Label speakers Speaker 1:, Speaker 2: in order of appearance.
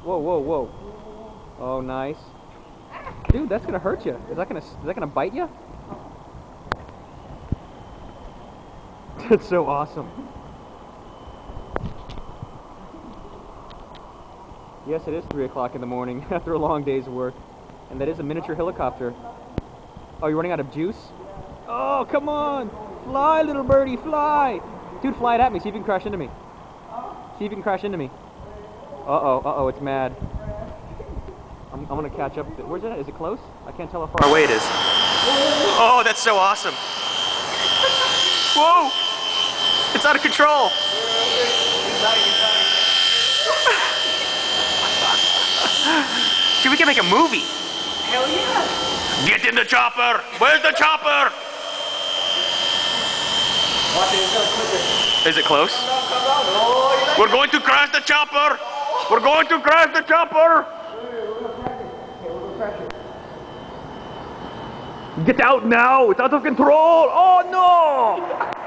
Speaker 1: Whoa, whoa, whoa. Oh, nice. Dude, that's gonna hurt you. Is that gonna bite you? That's so awesome. Yes, it is 3 o'clock in the morning after a long day's work. And that is a miniature helicopter. Oh, you're running out of juice? Oh, come on! Fly, little birdie, fly! Dude, fly it at me. See if you can crash into me. See if you can crash into me. Uh-oh, it's mad. I'm gonna catch up. Where's it at? Is it close? I can't tell how far away it is. Oh, that's so awesome. Whoa! It's out of control! Dude, we can make a movie.
Speaker 2: Hell yeah!
Speaker 1: Get in the chopper! Where's the chopper?
Speaker 2: Watch it, it's so quicker.
Speaker 1: Is it close?
Speaker 2: Come on. Oh, you like
Speaker 1: We're going to crash the chopper! We're going to crash the chopper! Get out now! It's out of control! Oh no!